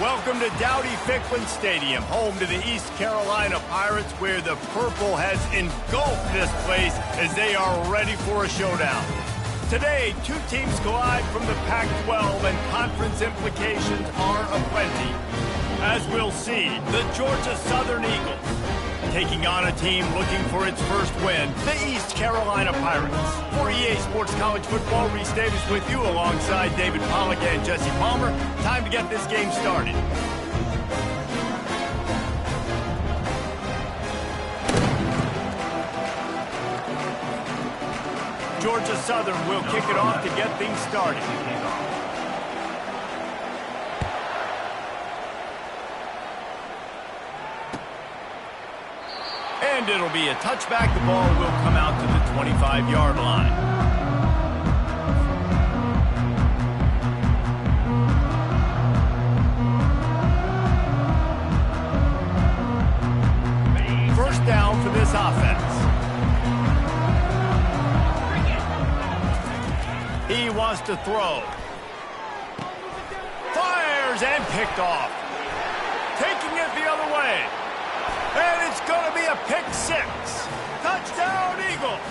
Welcome to Dowdy-Ficklen Stadium, home to the East Carolina Pirates, where the purple has engulfed this place as they are ready for a showdown. Today, two teams collide from the Pac-12, and conference implications are aplenty. As we'll see, the Georgia Southern Eagles taking on a team looking for its first win, the East Carolina Pirates. For EA Sports College Football, Reese Davis with you alongside David Pollack and Jesse Palmer. Time to get this game started. Georgia Southern will kick it off to get things started. And it'll be a touchback. The ball will come out to the 25-yard line. First down for this offense. He wants to throw. Fires and picked off. Taking it the other way. And it's going to be a pick six. Touchdown, Eagles.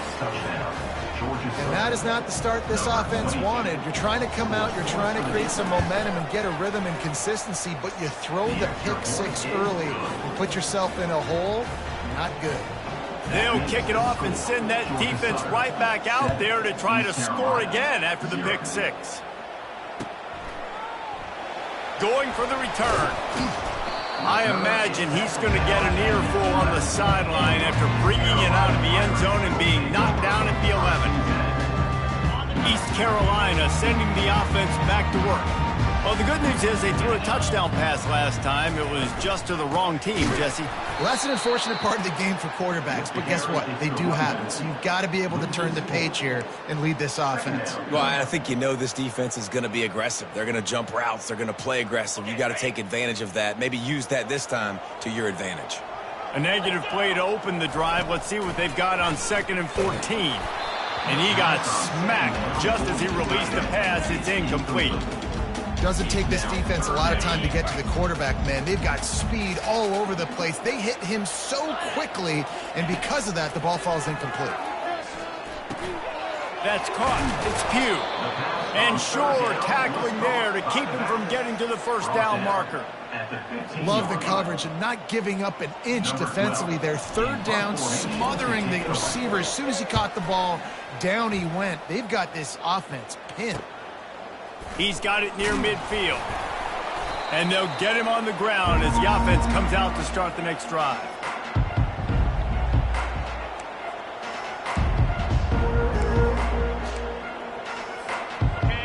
And that is not the start this offense wanted. You're trying to come out, you're trying to create some momentum and get a rhythm and consistency, but you throw the pick six early and put yourself in a hole. Not good. They'll kick it off and send that defense right back out there to try to score again after the pick six. Going for the return. I imagine he's going to get an earful on the sideline after bringing it out of the end zone and being knocked down at the 11. East Carolina sending the offense back to work. Well, the good news is they threw a touchdown pass last time. It was just to the wrong team, Jesse. Well, that's an unfortunate part of the game for quarterbacks, but guess what? They do happen. So you've got to be able to turn the page here and lead this offense. Well, I think you know this defense is going to be aggressive. They're going to jump routes. They're going to play aggressive. You got to take advantage of that. Maybe use that this time to your advantage. A negative play to open the drive. Let's see what they've got on 2nd and 14. And he got smacked just as he released the pass. It's incomplete. Doesn't take this defense a lot of time to get to the quarterback, man. They've got speed all over the place. They hit him so quickly, and because of that, the ball falls incomplete. That's caught. It's Pugh. And sure, tackling there to keep him from getting to the first down marker. Love the coverage and not giving up an inch defensively. Their third down, smothering the receiver. As soon as he caught the ball, down he went. They've got this offense pinned. He's got it near midfield. And they'll get him on the ground as the offense comes out to start the next drive.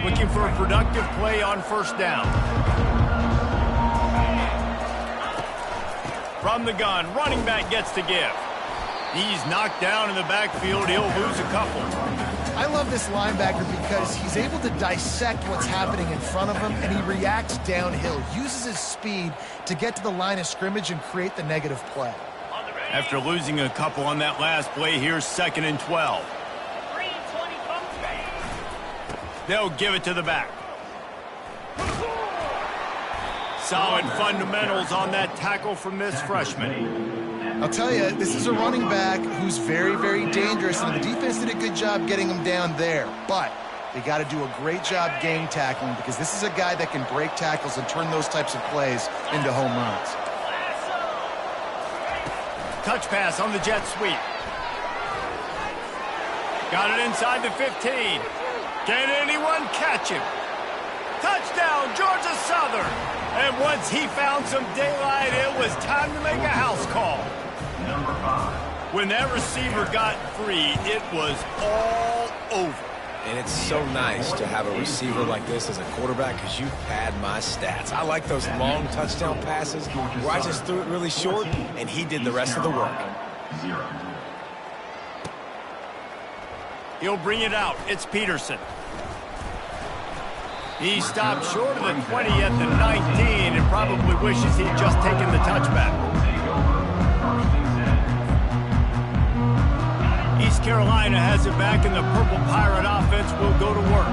Looking for a productive play on first down. From the gun, running back gets to give. He's knocked down in the backfield. He'll lose a couple. I love this linebacker because he's able to dissect what's happening in front of him, and he reacts downhill, uses his speed to get to the line of scrimmage and create the negative play. After losing a couple on that last play, here's 2nd and 12. They'll give it to the back. Solid fundamentals on that tackle from this freshman. I'll tell you, this is a running back who's very, very dangerous, and the defense did a good job getting him down there. But they got to do a great job game tackling because this is a guy that can break tackles and turn those types of plays into home runs. Touch pass on the jet sweep. Got it inside the 15. Can anyone catch him? Touchdown, Georgia Southern. And once he found some daylight, it was time to make a house call. When that receiver got free, it was all over. And it's so nice to have a receiver like this as a quarterback because you pad my stats. I like those long touchdown passes where I just threw it really short, and he did the rest of the work. He'll bring it out. It's Peterson. He stopped short of the 20 at the 19 and probably wishes he'd just taken the touchback. East Carolina has it back, and the Purple Pirate offense will go to work.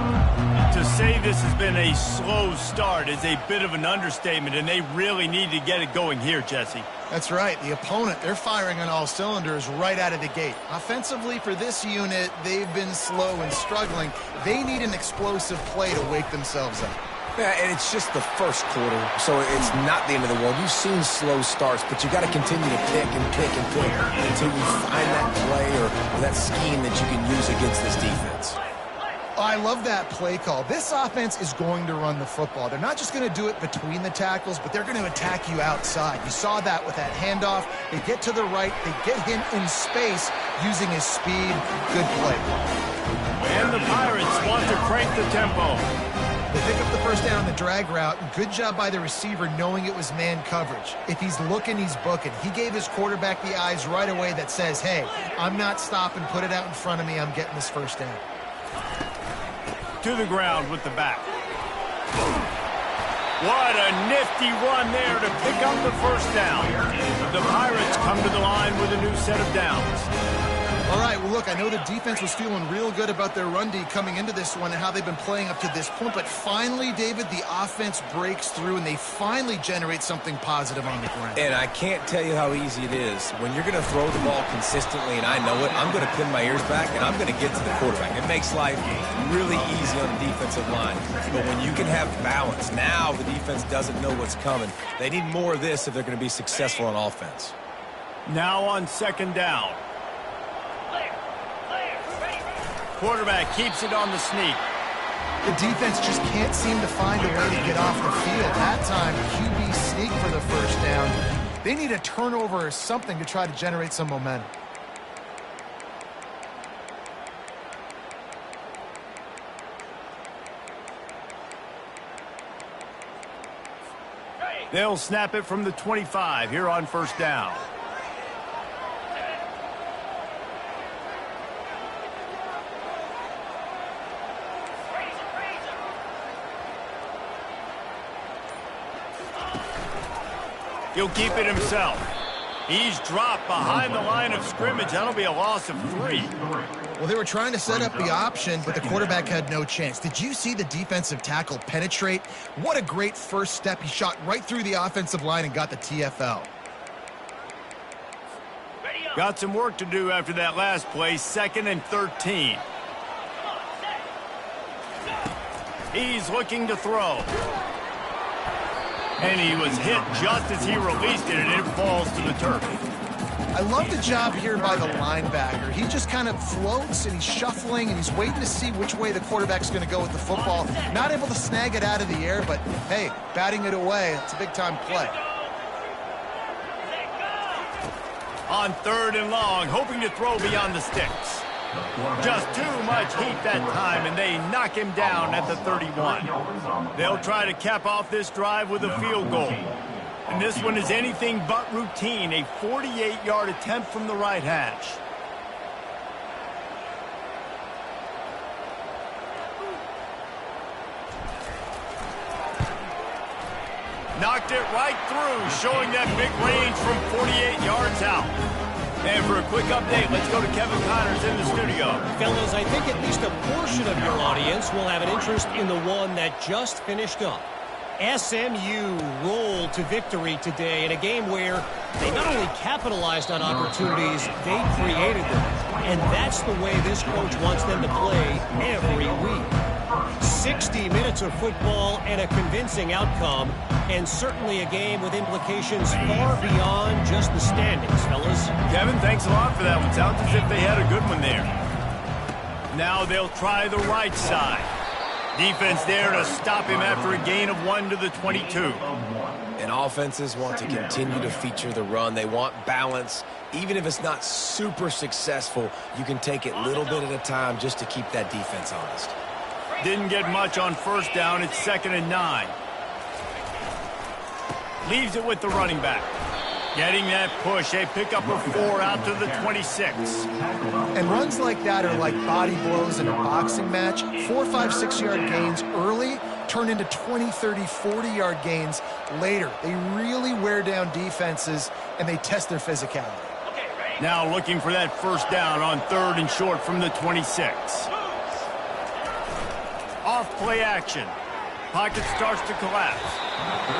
To say this has been a slow start is a bit of an understatement, and they really need to get it going here, Jesse. That's right. The opponent, they're firing on all cylinders right out of the gate. Offensively, for this unit, they've been slow and struggling. They need an explosive play to wake themselves up. Yeah, and it's just the first quarter, so it's not the end of the world. You've seen slow starts, but you got to continue to pick and pick and pick until you find that play or that scheme that you can use against this defense. I love that play call. This offense is going to run the football. They're not just going to do it between the tackles, but they're going to attack you outside. You saw that with that handoff. They get to the right. They get him in space using his speed. Good play. And the Pirates want to crank the tempo. They pick up the first down on the drag route. Good job by the receiver knowing it was man coverage. If he's looking, he's booking. He gave his quarterback the eyes right away that says, hey, I'm not stopping. Put it out in front of me. I'm getting this first down. To the ground with the back. What a nifty run there to pick up the first down. The Pirates come to the line with a new set of downs. All right, well, look, I know the defense was feeling real good about their run D coming into this one and how they've been playing up to this point, but finally, David, the offense breaks through and they finally generate something positive on the ground. And I can't tell you how easy it is. When you're going to throw the ball consistently, and I know it, I'm going to pin my ears back and I'm going to get to the quarterback. It makes life really easy on the defensive line. But when you can have balance, now the defense doesn't know what's coming. They need more of this if they're going to be successful on offense. Now on second down. Quarterback keeps it on the sneak. The defense just can't seem to find a way to get off the field. That time, QB sneak for the first down. They need a turnover or something to try to generate some momentum. They'll snap it from the 25 here on first down. He'll keep it himself. He's dropped behind the line of scrimmage. That'll be a loss of 3. Well, they were trying to set up the option, but the quarterback had no chance. Did you see the defensive tackle penetrate? What a great first step. He shot right through the offensive line and got the TFL. Got some work to do after that last play. 2nd and 13. He's looking to throw. And he was hit just as he released it, and it falls to the turf. I love the job here by the linebacker. He just kind of floats, and he's shuffling, and he's waiting to see which way the quarterback's going to go with the football. Not able to snag it out of the air, but, hey, batting it away, it's a big-time play. On 3rd and long, hoping to throw beyond the sticks. Just too much heat that time, and they knock him down at the 31. They'll try to cap off this drive with a field goal. And this one is anything but routine, a 48-yard attempt from the right hash. Knocked it right through, showing that big range from 48 yards out. And for a quick update, let's go to Kevin Connors in the studio. Fellas, I think at least a portion of your audience will have an interest in the one that just finished up. SMU rolled to victory today in a game where they not only capitalized on opportunities, they created them. And that's the way this coach wants them to play every week. 60 minutes of football and a convincing outcome, and certainly a game with implications far beyond just the standings, fellas. Kevin, thanks a lot for that one. Sounds as if they had a good one there. Now they'll try the right side. Defense there to stop him after a gain of 1 to the 22. And offenses want to continue to feature the run. They want balance. Even if it's not super successful, you can take it little bit at a time just to keep that defense honest. Didn't get much on first down. It's 2nd and 9. Leaves it with the running back. Getting that push, a pickup of 4 out to the 26. And runs like that are like body blows in a boxing match. 4, 5, 6-yard gains early turn into 20, 30, 40-yard gains later. They really wear down defenses, and they test their physicality. Now looking for that first down on 3rd and short from the 26. off play action. Pocket starts to collapse.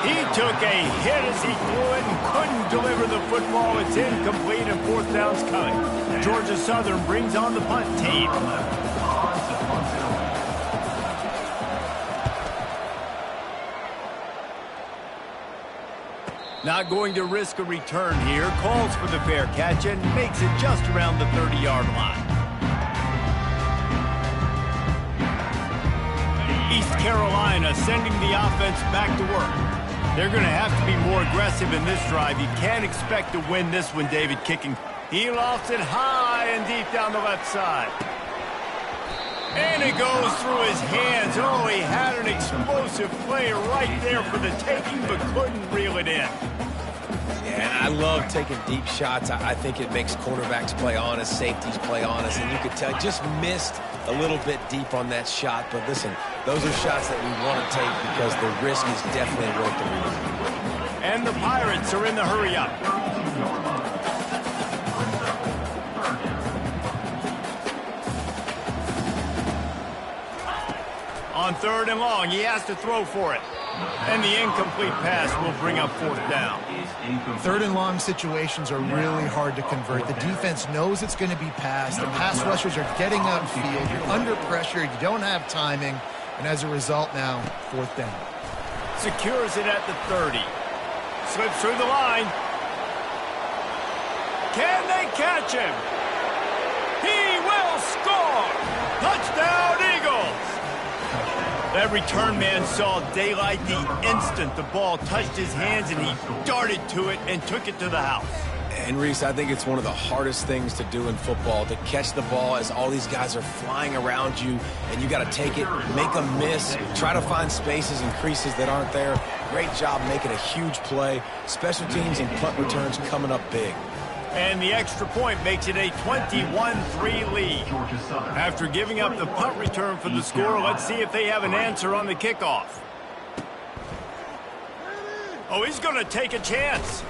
He took a hit as he threw it and couldn't deliver the football. It's incomplete and fourth down's coming. Georgia Southern brings on the punt team. Not going to risk a return here. Calls for the fair catch and makes it just around the 30-yard line. East Carolina sending the offense back to work. They're going to have to be more aggressive in this drive. You can't expect to win this one, David, kicking. He lofts it high and deep down the left side. And it goes through his hands. Oh, he had an explosive play right there for the taking, but couldn't reel it in. And I love taking deep shots. I think it makes cornerbacks play honest, safeties play honest, and you could tell just missed a little bit deep on that shot. But listen, those are shots that we want to take because the risk is definitely worth the risk. And the Pirates are in the hurry-up. On 3rd and long, he has to throw for it. And the incomplete pass will bring up 4th down. 3rd and long situations are really hard to convert. The defense knows it's going to be passed. The pass rushers are getting upfield. You're under pressure. You don't have timing. And as a result now, 4th down. Secures it at the 30. Slips through the line. Can they catch him? He will score! Touchdown, Eagles! That return man saw daylight the instant the ball touched his hands, and he darted to it and took it to the house. And, Reese, I think it's one of the hardest things to do in football, to catch the ball as all these guys are flying around you, and you got to take it, make them miss, try to find spaces and creases that aren't there. Great job making a huge play. Special teams and punt returns coming up big. And the extra point makes it a 21-3 lead. After giving up the punt return for the score, let's see if they have an answer on the kickoff. Oh, he's going to take a chance.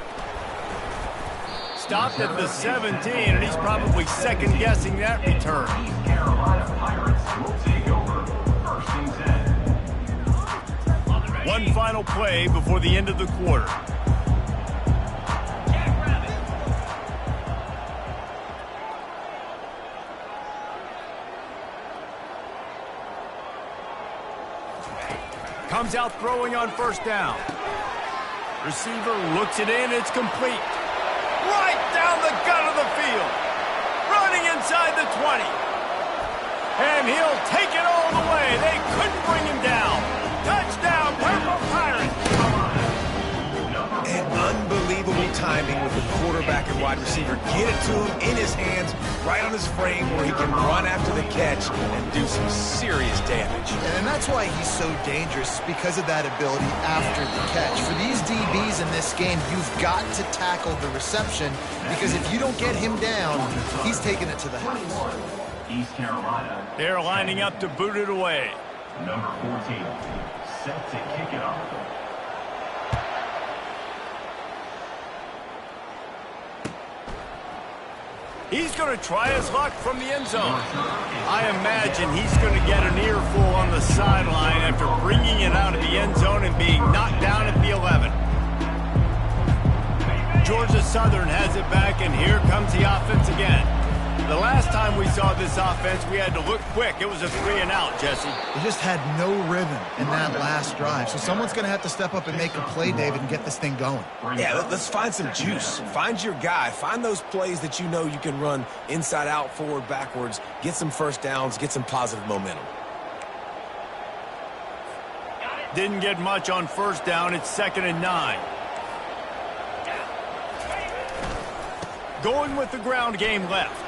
Stopped at the 17, and he's probably second-guessing that return. One final play before the end of the quarter. Comes out throwing on 1st down. Receiver looks it in. It's complete. Right down the gut of the field. Running inside the 20. And he'll take it all the way. They couldn't bring him down. Touchdown, Purple Pirates. And unbelievable timing with the quarterback and wide receiver. Get it to him in his hands, right on his frame where he can run after the catch and do some serious damage. And that's why he's so dangerous, because of that ability after the catch. For these DBs in this game, you've got to tackle the reception, because if you don't get him down, he's taking it to the house. East Carolina. They're lining up to boot it away. Number 14, set to kick it off. He's going to try his luck from the end zone. I imagine he's going to get an earful on the sideline after bringing it out of the end zone and being knocked down at the 11. Georgia Southern has it back, and here comes the offense again. The last time we saw this offense, we had to look quick. It was a 3-and-out, Jesse. They just had no rhythm in that last drive. So someone's going to have to step up and make a play, David, and get this thing going. Yeah, let's find some juice. Find your guy. Find those plays that you know you can run inside out, forward, backwards. Get some 1st downs. Get some positive momentum. Didn't get much on 1st down. It's 2nd and 9. Going with the ground game left.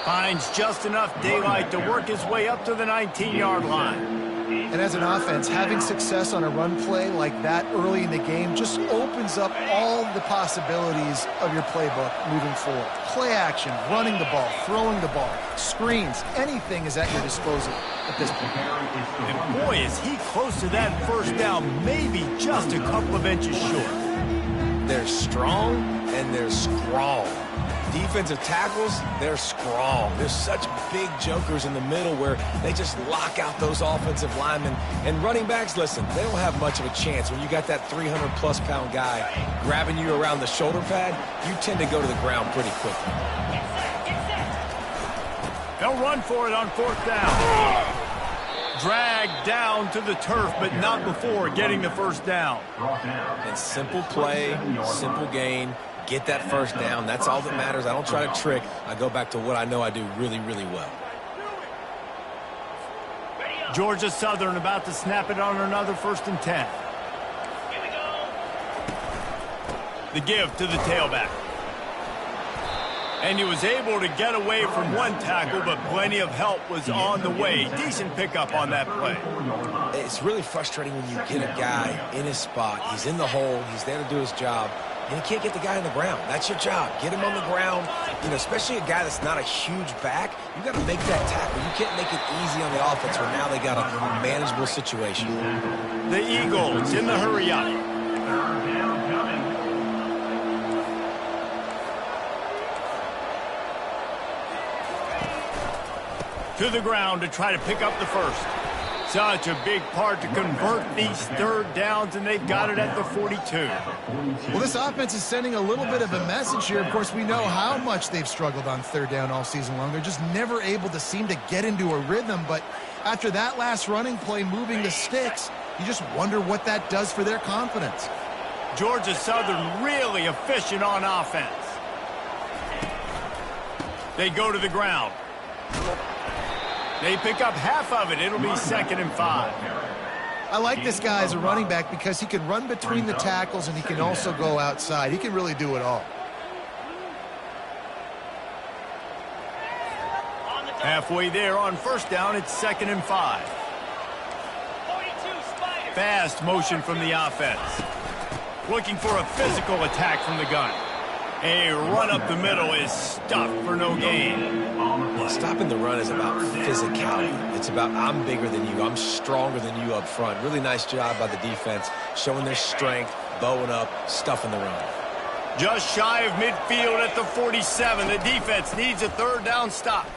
Finds just enough daylight to work his way up to the 19-yard line. And as an offense, having success on a run play like that early in the game just opens up all the possibilities of your playbook moving forward. Play action, running the ball, throwing the ball, screens, anything is at your disposal at this point. And boy, is he close to that 1st down, maybe just a couple of inches short. They're strong and they're strong. defensive tackles, they're strong. There's such big jokers in the middle where they just lock out those offensive linemen. And running backs, listen, they don't have much of a chance. When you got that 300-plus pound guy grabbing you around the shoulder pad, you tend to go to the ground pretty quickly. They'll run for it on 4th down. Dragged down to the turf, but not before getting the first down. And simple play, simple gain. Get that first down. That's all that matters. I don't try to trick. I go back to what I know I do really, really well. Georgia Southern about to snap it on another 1st and 10. The give to the tailback. And he was able to get away from one tackle, but plenty of help was on the way. Decent pickup on that play. It's really frustrating when you get a guy in his spot. He's in the hole. He's there to do his job. And you can't get the guy on the ground. That's your job. Get him on the ground. You know, especially a guy that's not a huge back. You got to make that tackle. You can't make it easy on the offense where now they got a manageable situation. The Eagles in the hurry up. To the ground to try to pick up the first. Such a big part to convert these 3rd downs, and they've got it at the 42. Well, this offense is sending a little bit of a message here. Of course, we know how much they've struggled on 3rd down all season long. They're just never able to seem to get into a rhythm. But after that last running play, moving the sticks, you just wonder what that does for their confidence. Georgia Southern really efficient on offense. They go to the ground. They pick up half of it. It'll be 2nd and 5. I like this guy as a running back because he can run between the tackles and he can also go outside. He can really do it all. Halfway there on 1st down, it's 2nd and 5. Fast motion from the offense. Looking for a physical attack from the gun. A run up the middle is stuffed for no gain. Stopping the run is about physicality. It's about I'm bigger than you. I'm stronger than you up front. Really nice job by the defense, showing their strength, bowing up, stuffing the run. Just shy of midfield at the 47. The defense needs a 3rd down stop.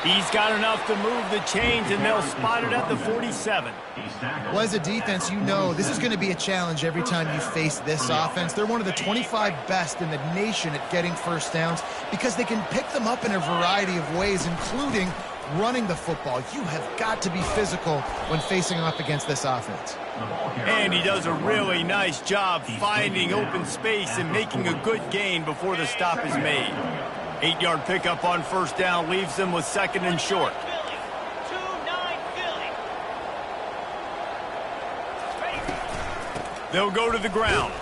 He's got enough to move the chains, and they'll spot it at the 47. Well, as a defense, you know this is going to be a challenge every time you face this offense. They're one of the 25 best in the nation at getting 1st downs because they can pick them up in a variety of ways, including running the football. You have got to be physical when facing off against this offense. And he does a really nice job finding open space and making a good gain before the stop is made. 8-yard pickup on 1st down leaves them with 2nd and short. They'll go to the ground.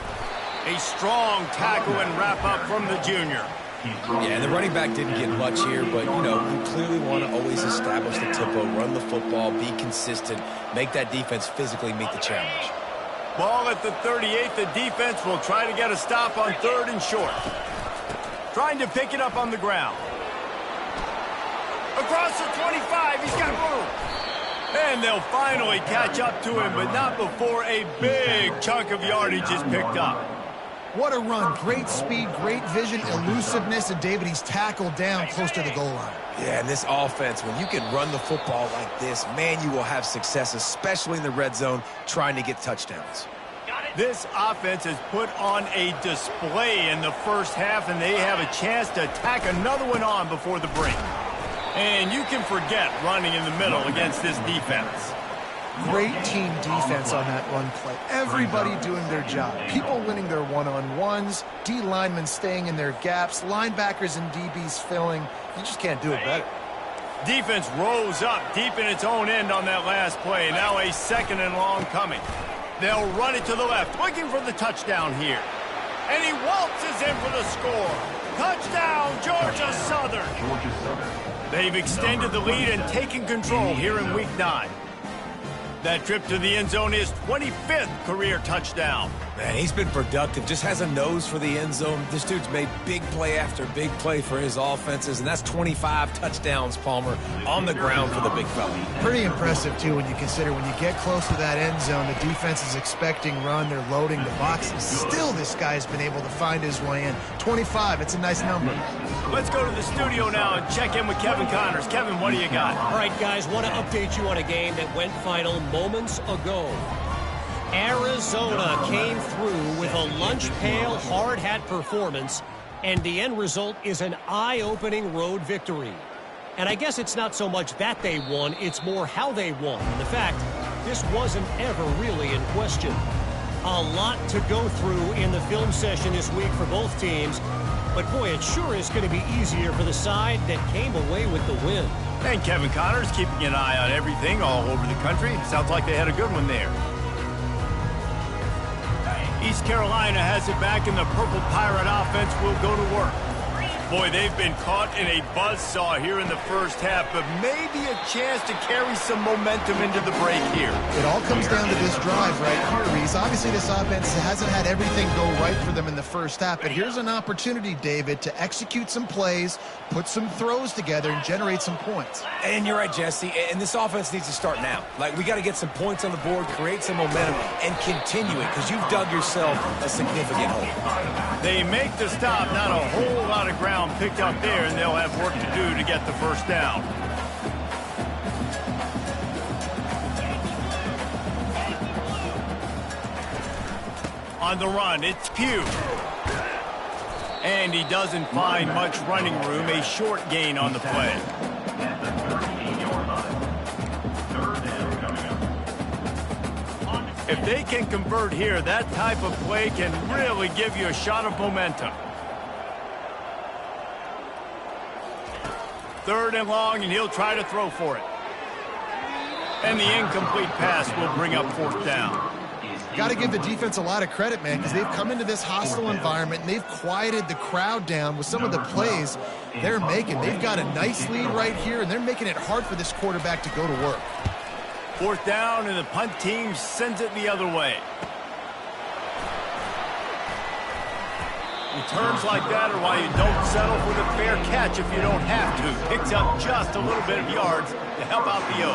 A strong tackle and wrap up from the junior. Yeah, and the running back didn't get much here, but, you know, you clearly want to always establish the tempo, run the football, be consistent, make that defense physically meet the challenge. Ball at the 38. The defense will try to get a stop on 3rd and short. Trying to pick it up on the ground. Across the 25, he's got room. And they'll finally catch up to him, but not before a big chunk of yardage is picked up. What a run. Great speed, great vision, elusiveness, and David, he's tackled down close to the goal line. Yeah, and this offense, when you can run the football like this, man, you will have success, especially in the red zone, trying to get touchdowns. This offense has put on a display in the 1st half, and they have a chance to tack another one on before the break. And you can forget running in the middle against this defense. Great team defense on that run play. Everybody doing their job. People winning their one-on-ones, D linemen staying in their gaps, linebackers and DBs filling. You just can't do it better. Defense rose up deep in its own end on that last play. Now a 2nd and long coming. They'll run it to the left, looking for the touchdown here. And he waltzes in for the score. Touchdown, Georgia Southern. They've extended the lead and taken control here in Week 9. That trip to the end zone is 25th career touchdown. Man, he's been productive, just has a nose for the end zone. This dude's made big play after big play for his offenses, and that's 25 touchdowns, Palmer, on the ground for the big fella. Pretty impressive, too, when you consider when you get close to that end zone, the defense is expecting run, they're loading the boxes. Still, this guy's been able to find his way in. 25, it's a nice number. Let's go to the studio now and check in with Kevin Connors. Kevin, what do you got? All right, guys, want to update you on a game that went final moments ago. Arizona came through with a lunch pail hard hat performance, and the end result is an eye-opening road victory. And I guess it's not so much that they won, it's more how they won. The fact, this wasn't ever really in question. A lot to go through in the film session this week for both teams, but boy, it sure is going to be easier for the side that came away with the win. And Kevin Connors keeping an eye on everything all over the country. Sounds like they had a good one there. East Carolina has it back, and the Purple Pirate offense will go to work. Boy, they've been caught in a buzzsaw here in the first half, but maybe a chance to carry some momentum into the break here. It all comes down to this drive right here, Reese. Obviously, this offense hasn't had everything go right for them in the first half, but here's an opportunity, David, to execute some plays, put some throws together, and generate some points. And you're right, Jesse, and this offense needs to start now. Like, we got to get some points on the board, create some momentum, and continue it, because you've dug yourself a significant hole. They make the stop, not a whole lot of ground picked up there, and they'll have work to do to get the first down. On the run, it's Pugh. And he doesn't find much running room, a short gain on the play. At the 13-yard line. Third down coming up. If they can convert here, that type of play can really give you a shot of momentum. Third and long, and he'll try to throw for it. And the incomplete pass will bring up fourth down. Got to give the defense a lot of credit, man, because they've come into this hostile environment, and they've quieted the crowd down with some of the plays they're making. They've got a nice lead right here, and they're making it hard for this quarterback to go to work. Fourth down, and the punt team sends it the other way. Returns like that are why you don't settle for the fair catch if you don't have to. Picks up just a little bit of yards to help out the O.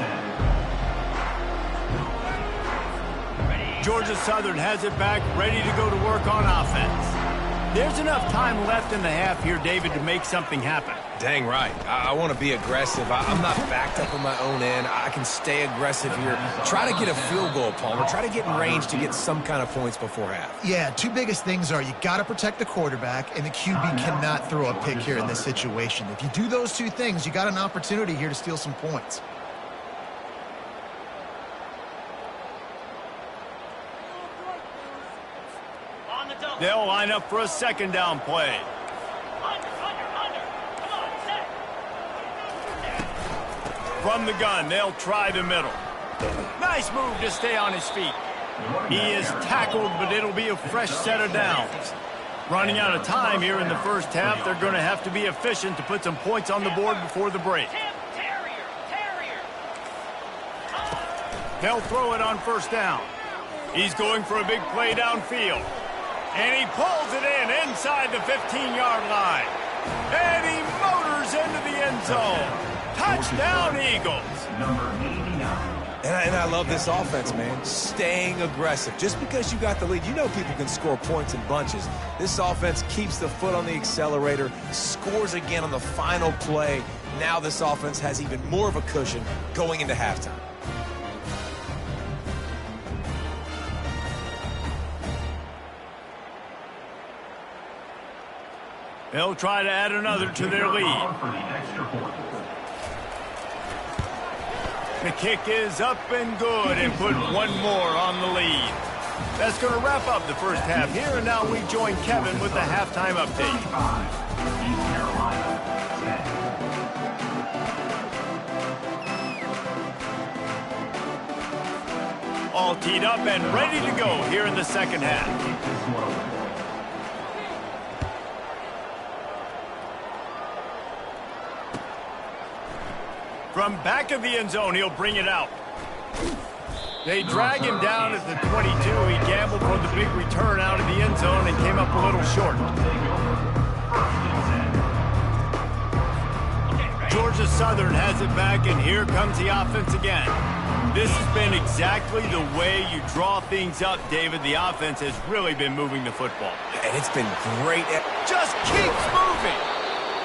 Georgia Southern has it back, ready to go to work on offense. There's enough time left in the half here, David, to make something happen. Dang right. I want to be aggressive. I'm not backed up on my own end. I can stay aggressive here. Try to get a field goal, Palmer. Try to get in range to get some kind of points before half. Yeah, two biggest things are you got to protect the quarterback, and the QB cannot throw a pick here in this situation. If you do those two things, you got an opportunity here to steal some points. They'll line up for a second down play. From the gun, they'll try the middle. Nice move to stay on his feet. He is tackled, but it'll be a fresh set of downs. Running out of time here in the first half, they're going to have to be efficient to put some points on the board before the break. They'll throw it on first down. He's going for a big play downfield. And he pulls it in inside the 15-yard line. And he motors into the end zone. Touchdown, Eagles. Number 89. And I love this offense, man. Staying aggressive. Just because you got the lead, you know people can score points in bunches. This offense keeps the foot on the accelerator, scores again on the final play. Now this offense has even more of a cushion going into halftime. They'll try to add another to their lead. For the extra point. The kick is up and good and put one more on the lead. That's going to wrap up the first half here, and now we join Kevin with the halftime update. 5, East Carolina, 10. All teed up and ready to go here in the second half. From back of the end zone, he'll bring it out. They drag him down at the 22. He gambled for the big return out of the end zone and came up a little short. Georgia Southern has it back, and here comes the offense again. This has been exactly the way you draw things up, David. The offense has really been moving the football. And it's been great. Just keeps moving.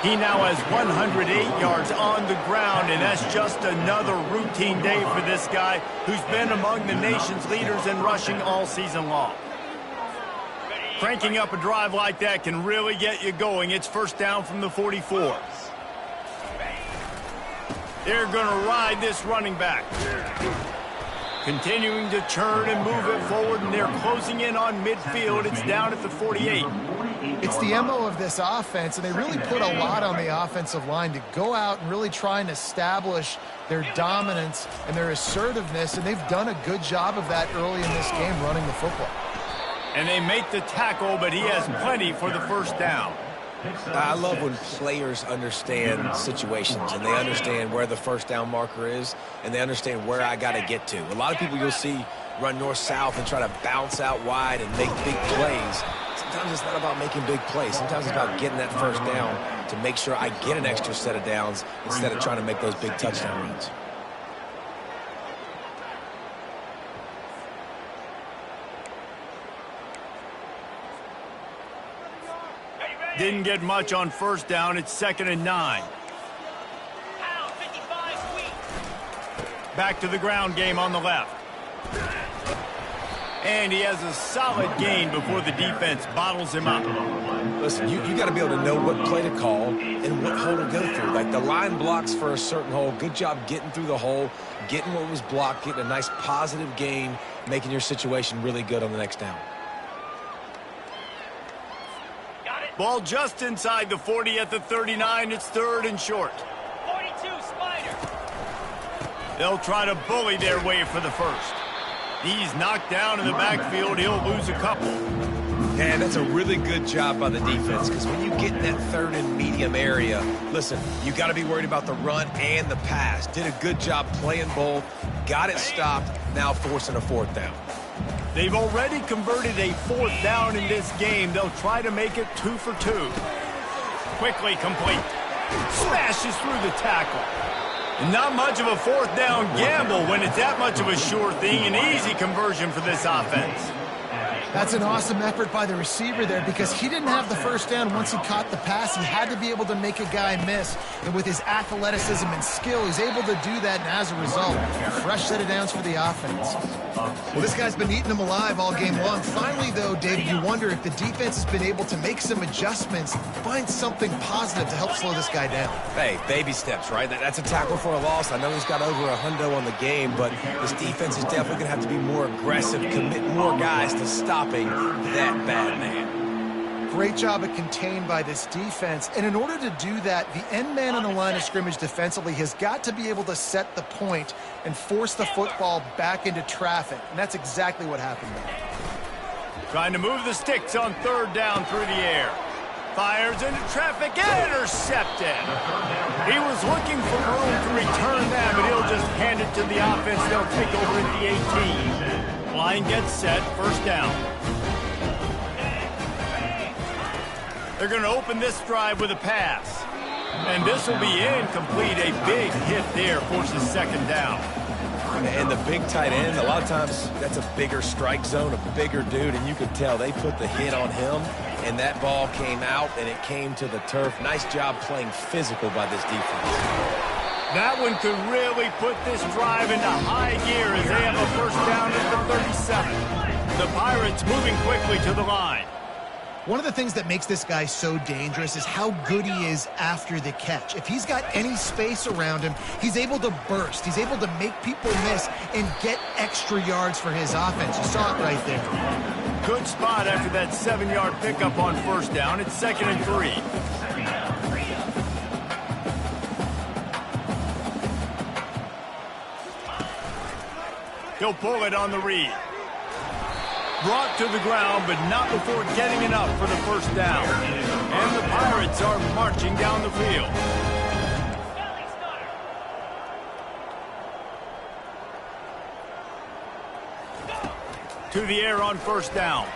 He now has 108 yards on the ground, and that's just another routine day for this guy who's been among the nation's leaders in rushing all season long. Cranking up a drive like that can really get you going. It's first down from the 44. They're going to ride this running back. Continuing to churn and move it forward, and they're closing in on midfield. It's down at the 48. It's the MO of this offense, and they really put a lot on the offensive line to go out and really try and establish their dominance and their assertiveness, and they've done a good job of that early in this game running the football. And they make the tackle, but he has plenty for the first down. I love when players understand situations and they understand where the first down marker is and they understand where I got to get to. A lot of people you'll see run north-south and try to bounce out wide and make big plays. Sometimes it's not about making big plays. Sometimes it's about getting that first down to make sure I get an extra set of downs instead of trying to make those big touchdown runs. Didn't get much on first down. It's 2nd and 9. Back to the ground game on the left. And he has a solid gain before the defense bottles him up. Listen, you got to be able to know what play to call and what hole to go through. Like the line blocks for a certain hole. Good job getting through the hole, getting what was blocked, getting a nice positive gain, making your situation really good on the next down. Ball just inside the 40 at the 39. It's 3rd and short. 42, Spider. They'll try to bully their way for the first. He's knocked down in the backfield. He'll lose a couple. And that's a really good job by the defense because when you get in that 3rd and medium area, listen, you got to be worried about the run and the pass. Did a good job playing both. Got it stopped. Now forcing a 4th down. They've already converted a 4th down in this game. They'll try to make it 2 for 2. Quickly complete. Smashes through the tackle. Not much of a 4th down gamble when it's that much of a sure thing. An easy conversion for this offense. That's an awesome effort by the receiver there because he didn't have the first down once he caught the pass. He had to be able to make a guy miss. And with his athleticism and skill, he's able to do that. And as a result, a fresh set of downs for the offense. Well, this guy's been eating them alive all game long. Finally, though, David, you wonder if the defense has been able to make some adjustments, find something positive to help slow this guy down. Hey, baby steps, right? That's a tackle for a loss. I know he's got over $100 on the game, but this defense is definitely going to have to be more aggressive, commit more guys to stopping that bad man. Great job at contained by this defense. And in order to do that, the end man on the line of scrimmage defensively has got to be able to set the point and force the football back into traffic. And that's exactly what happened there. Trying to move the sticks on 3rd down through the air. Fires into traffic, intercepted. He was looking for room to return that, but he'll just hand it to the offense. They'll take over at the 18. Line gets set, first down. They're going to open this drive with a pass. And this will be incomplete. A big hit there forces 2nd down. And the big tight end, a lot of times that's a bigger strike zone, a bigger dude, and you could tell they put the hit on him, and that ball came out, and it came to the turf. Nice job playing physical by this defense. That one could really put this drive into high gear as they have a first down at the 37. The Pirates moving quickly to the line. One of the things that makes this guy so dangerous is how good he is after the catch. If he's got any space around him, he's able to burst. He's able to make people miss and get extra yards for his offense. You saw it right there. Good spot after that 7-yard pickup on first down. It's 2nd and 3. He'll pull it on the read. Brought to the ground, but not before getting enough for the first down. And the Pirates are marching down the field. to the air on first down.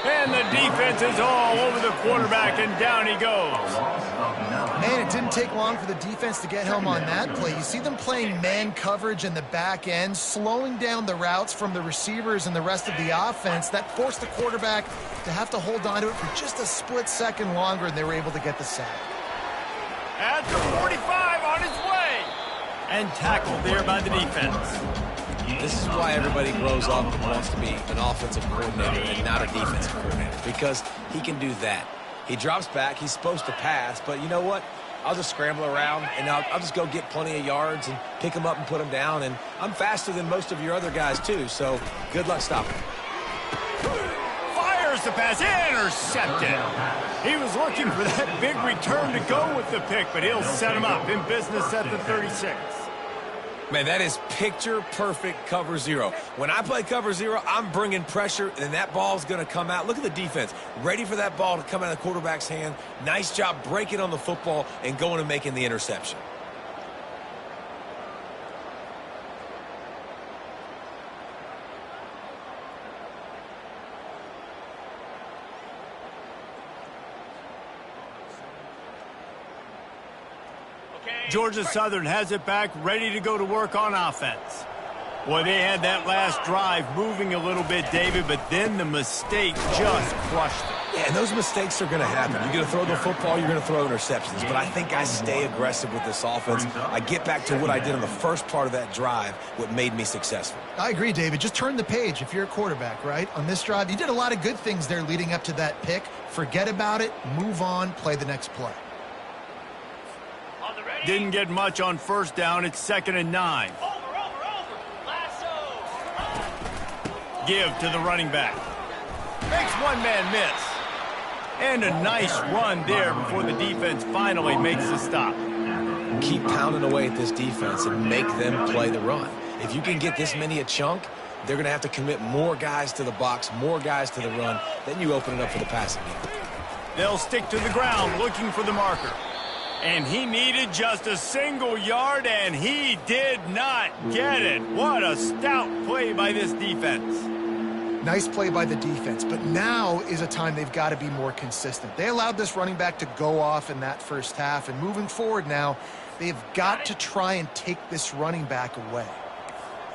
And the defense is all over the quarterback, and down he goes. Man, it didn't take long for the defense to get home on that play. You see them playing man coverage in the back end, slowing down the routes from the receivers and the rest of the offense. That forced the quarterback to have to hold on to it for just a split second longer, and they were able to get the sack. At the 45 on his way. And tackled there by the defense. This is why everybody grows up and wants to be an offensive coordinator and not a defensive coordinator, because he can do that. He drops back. He's supposed to pass, but you know what? I'll just scramble around, and I'll just go get plenty of yards and pick them up and put them down, and I'm faster than most of your other guys, too, so good luck stopping. Fires the pass, intercepted. He was looking for that big return to go with the pick, but he'll set him up in business at the 36. Man, that is picture-perfect cover zero. When I play cover zero, I'm bringing pressure, and that ball's going to come out. Look at the defense. Ready for that ball to come out of the quarterback's hand. Nice job breaking on the football and going and making the interception. Georgia Southern has it back, ready to go to work on offense. Boy, they had that last drive moving a little bit, David, but then the mistake just crushed them. Yeah, and those mistakes are going to happen. You're going to throw the football, you're going to throw interceptions. But I think I stay aggressive with this offense. I get back to what I did on the first part of that drive, what made me successful. I agree, David. Just turn the page if you're a quarterback, right? On this drive, you did a lot of good things there leading up to that pick. Forget about it, move on, play the next play. Didn't get much on first down. It's 2nd and 9. Give to the running back. Makes one man miss. And a nice run there before the defense finally makes the stop. Keep pounding away at this defense and make them play the run. If you can get this many a chunk, they're going to have to commit more guys to the box, more guys to the run. Then you open it up for the passing game. They'll stick to the ground looking for the marker. And he needed just a single yard, and he did not get it. What a stout play by this defense. Nice play by the defense, but now is a time they've got to be more consistent. They allowed this running back to go off in that first half, and moving forward now, they've got to try and take this running back away.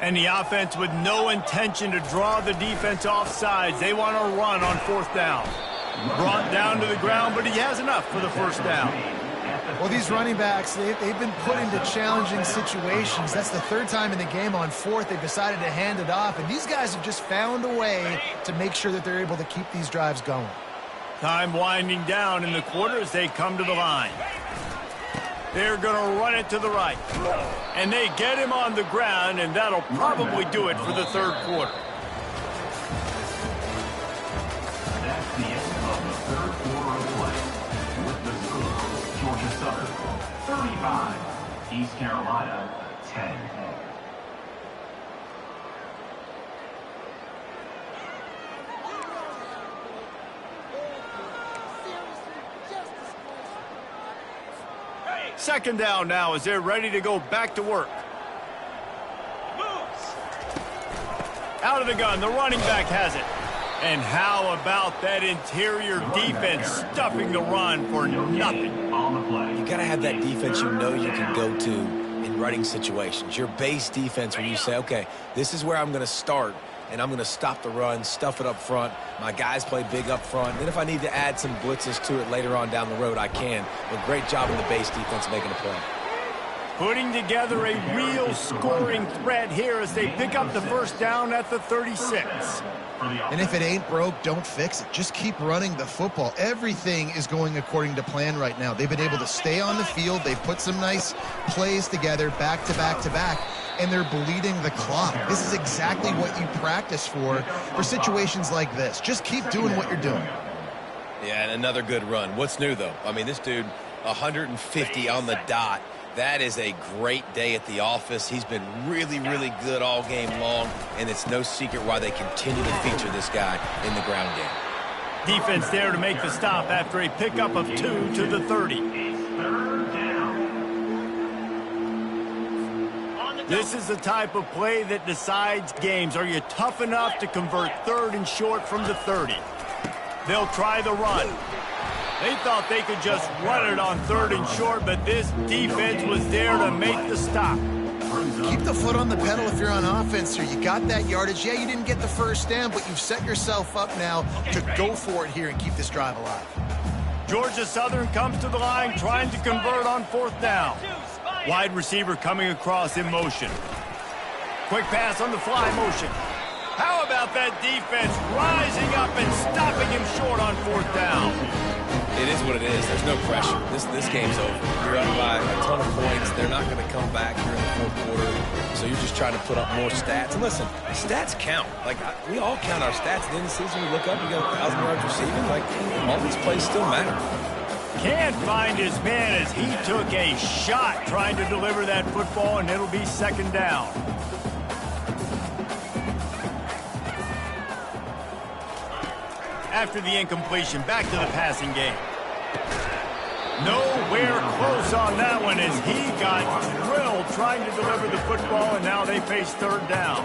And the offense with no intention to draw the defense off sides. They want to run on 4th down. Brought down to the ground, but he has enough for the first down. Well, these running backs, they've been put into challenging situations. That's the 3rd time in the game. On 4th, they've decided to hand it off, and these guys have just found a way to make sure that they're able to keep these drives going. Time winding down in the quarter as they come to the line. They're going to run it to the right. And they get him on the ground, and that'll probably do it for the 3rd quarter. That's the end of the 3rd quarter of play. With the score, Georgia Southern 35, East Carolina 10. Second down now as they're ready to go back to work. Out of the gun, the running back has it. And how about that interior defense stuffing the run for nothing? On the play. You got to have that defense you know you can go to in running situations. Your base defense where you say, okay, this is where I'm going to start, and I'm going to stop the run, stuff it up front. My guys play big up front. Then if I need to add some blitzes to it later on down the road, I can. But great job in the base defense making a play. Putting together a real scoring threat here as they pick up the first down at the 36. And if it ain't broke, don't fix it. Just keep running the football. Everything is going according to plan right now. They've been able to stay on the field. They've put some nice plays together back to back to back, and they're bleeding the clock. This is exactly what you practice for situations like this. Just keep doing what you're doing. Yeah, and another good run. What's new, though? I mean, this dude, 150 on the dot. That is a great day at the office. He's been really, really good all game long, and it's no secret why they continue to feature this guy in the ground game. Defense there to make the stop after a pickup of 2 to the 30. This is the type of play that decides games. Are you tough enough to convert 3rd and short from the 30? They'll try the run. They thought they could just run it on 3rd and short, but this defense was there to make the stop. Keep the foot on the pedal if you're on offense here. You got that yardage. Yeah, you didn't get the first down, but you've set yourself up now to go for it here and keep this drive alive. Georgia Southern comes to the line trying to convert on 4th down. Wide receiver coming across in motion. Quick pass on the fly motion. How about that defense rising up and stopping him short on 4th down? It is what it is. There's no pressure. This game's over. You're up by a ton of points. They're not going to come back here in the 4th quarter. So you're just trying to put up more stats. And listen, stats count. Like, we all count our stats. At the end of the season, we look up, you got 1,000 yards receiving. Like, all these plays still matter. Can't find his man as he took a shot trying to deliver that football, and it'll be 2nd down. After the incompletion, back to the passing game. Nowhere close on that one as he got drilled trying to deliver the football, and now they face 3rd down.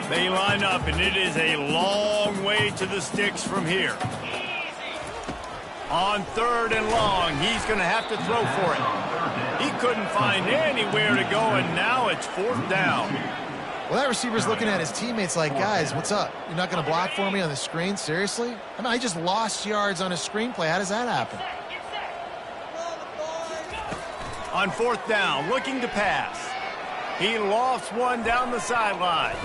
They line up, and it is a long way to the sticks from here. On 3rd and long, he's going to have to throw for it. He couldn't find anywhere to go, and now it's 4th down. Well, that receiver's looking at his teammates like, guys, what's up? You're not going to block for me on the screen? Seriously? I mean, I just lost yards on a screenplay. How does that happen? On 4th down, looking to pass. He lofts one down the sideline.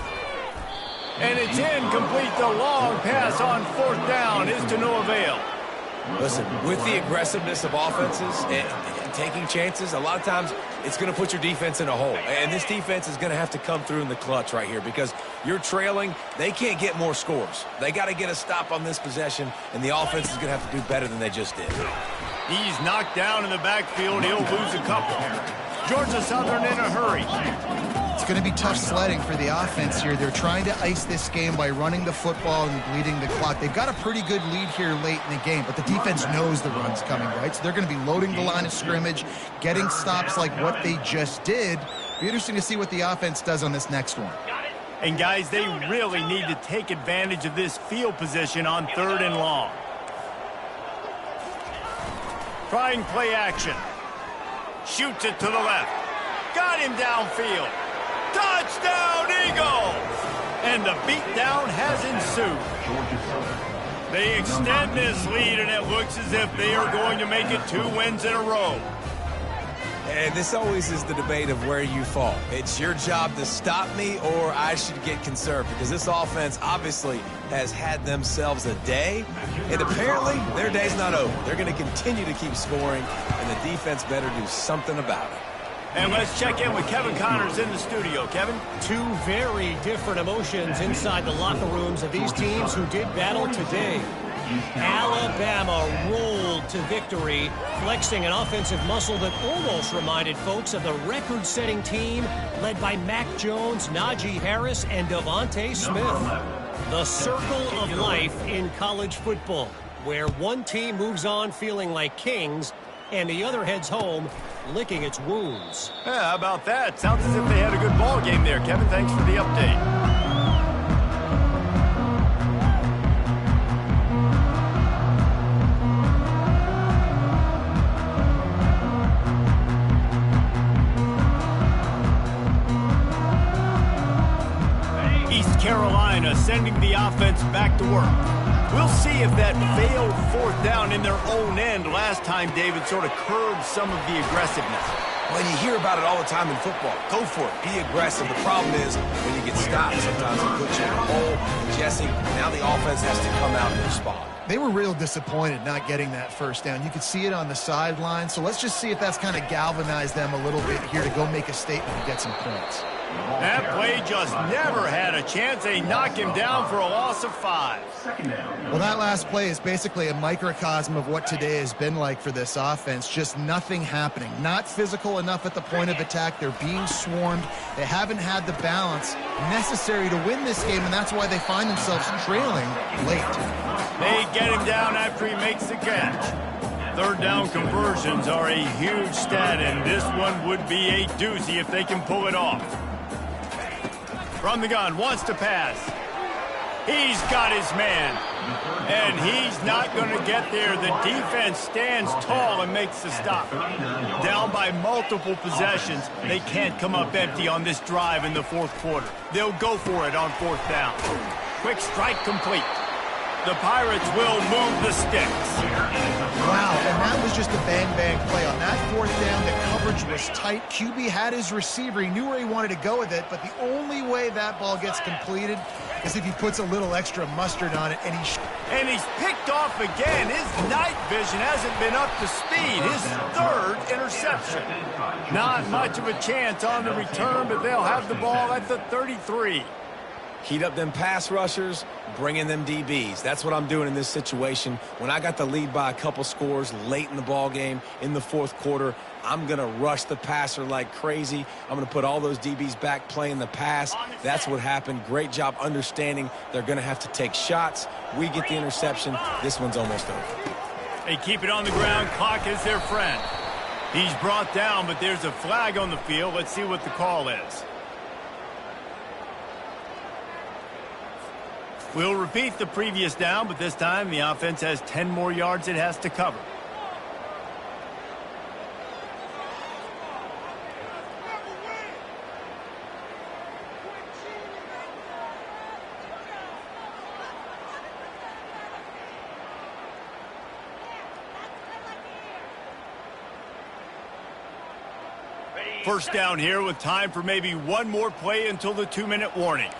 And it's incomplete. The long pass on 4th down is to no avail. Listen, with the aggressiveness of offenses and taking chances, a lot of times it's going to put your defense in a hole. And this defense is going to have to come through in the clutch right here because you're trailing. They can't get more scores. They got to get a stop on this possession, and the offense is going to have to do better than they just did. He's knocked down in the backfield. He'll lose a couple. Georgia Southern in a hurry. It's going to be tough sledding for the offense here. They're trying to ice this game by running the football and bleeding the clock. They've got a pretty good lead here late in the game, but the defense knows the run's coming, right? So they're going to be loading the line of scrimmage, getting stops like what they just did. Be interesting to see what the offense does on this next one. And, guys, they really need to take advantage of this field position on 3rd and long. Trying play action. Shoots it to the left. Got him downfield. Touchdown, Eagles! And the beatdown has ensued. They extend this lead, and it looks as if they are going to make it 2 wins in a row. And this always is the debate of where you fall. It's your job to stop me, or I should get conserved, because this offense obviously has had themselves a day, and apparently their day's not over. They're going to continue to keep scoring, and the defense better do something about it. And let's check in with Kevin Connors in the studio. Kevin? 2 very different emotions inside the locker rooms of these teams who did battle today. Alabama rolled to victory, flexing an offensive muscle that almost reminded folks of the record-setting team led by Mac Jones, Najee Harris, and Devontae Smith. The circle of life in college football, where one team moves on feeling like kings and the other heads home licking its wounds. Yeah, how about that? Sounds as if they had a good ball game there. Kevin, thanks for the update. East Carolina sending the offense back to work. We'll see if that failed 4th down in their own end last time, David, sort of curbed some of the aggressiveness. Well, you hear about it all the time in football. Go for it. Be aggressive. The problem is when you get stopped, sometimes it puts you in a hole. And Jesse, now the offense has to come out and respond. They were real disappointed not getting that first down. You could see it on the sideline. So let's just see if that's kind of galvanized them a little bit here to go make a statement and get some points. That play just never had a chance. They knock him down for a loss of 5. Well, that last play is basically a microcosm of what today has been like for this offense. Just nothing happening. Not physical enough at the point of attack. They're being swarmed. They haven't had the balance necessary to win this game, and that's why they find themselves trailing late. They get him down after he makes the catch. 3rd down conversions are a huge stat, and this one would be a doozy if they can pull it off. From the gun, wants to pass. He's got his man. And he's not going to get there. The defense stands tall and makes the stop. Down by multiple possessions. They can't come up empty on this drive in the fourth quarter. They'll go for it on fourth down. Quick strike complete. The Pirates will move the sticks. Wow, and that was just a bang-bang play. On that fourth down, the coverage was tight. QB had his receiver. He knew where he wanted to go with it, but the only way that ball gets completed is if he puts a little extra mustard on it, and he's picked off again. His night vision hasn't been up to speed. His third interception. Not much of a chance on the return, but they'll have the ball at the 33. Heat up them pass rushers, bring in them DBs. That's what I'm doing in this situation. When I got the lead by a couple scores late in the ball game in the fourth quarter, I'm going to rush the passer like crazy. I'm going to put all those DBs back playing the pass. That's what happened. Great job understanding they're going to have to take shots. We get the interception. This one's almost over. They keep it on the ground. Clock is their friend. He's brought down, but there's a flag on the field. Let's see what the call is. We'll repeat the previous down, but this time the offense has 10 more yards it has to cover. First down here with time for maybe one more play until the 2-minute warning.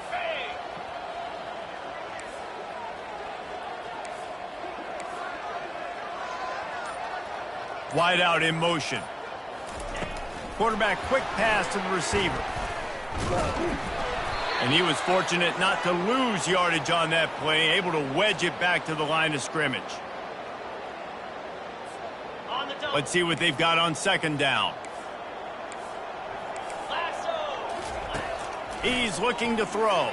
Wide out in motion. Quarterback quick pass to the receiver. And he was fortunate not to lose yardage on that play, able to wedge it back to the line of scrimmage. Let's see what they've got on second down. He's looking to throw.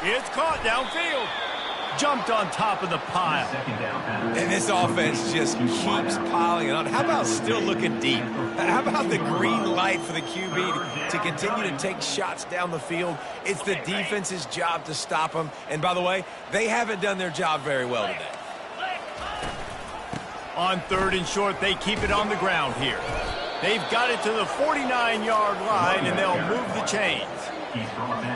It's caught downfield. Jumped on top of the pile. And this offense just keeps piling it on. How about still looking deep? How about the green light for the QB to continue to take shots down the field? It's the defense's job to stop them. And by the way, they haven't done their job very well today. On third and short, they keep it on the ground here. They've got it to the 49-yard line, and they'll move the chains.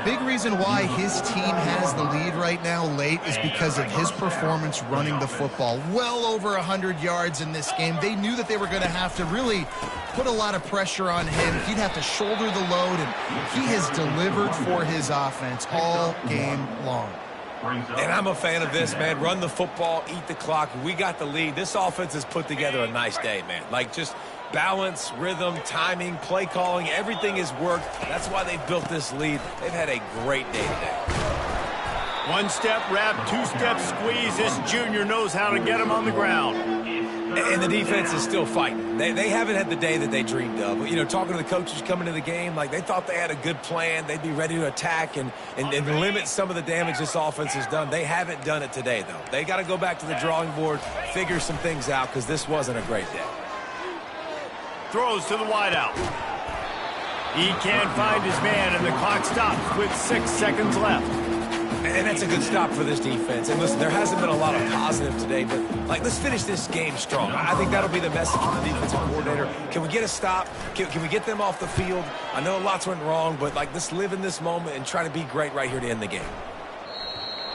Big reason why his team has the lead right now late is because of his performance running the football. Well over 100 yards in this game. They knew that they were going to have to really put a lot of pressure on him. He'd have to shoulder the load, and he has delivered for his offense all game long. And I'm a fan of this, man. Run the football, eat the clock. We got the lead. This offense has put together a nice day, man. Like, just balance, rhythm, timing, play calling, everything has worked. That's why they built this lead. They've had a great day today. One-step wrap, two-step squeeze. This junior knows how to get him on the ground. And the defense is still fighting. They haven't had the day that they dreamed of. You know, talking to the coaches coming to the game, like they thought they had a good plan. They'd be ready to attack and limit some of the damage this offense has done. They haven't done it today, though. They got to go back to the drawing board, figure some things out, because this wasn't a great day. Throws to the wideout. He can't find his man, and the clock stops with 6 seconds left. And that's a good stop for this defense. And listen, there hasn't been a lot of positive today, but, like, let's finish this game strong. I think that'll be the message from the defensive coordinator. Can we get a stop? Can we get them off the field? I know lots went wrong, but, like, let's live in this moment and try to be great right here to end the game.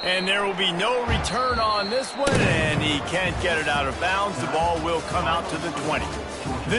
And there will be no return on this one, and he can't get it out of bounds. The ball will come out to the 20.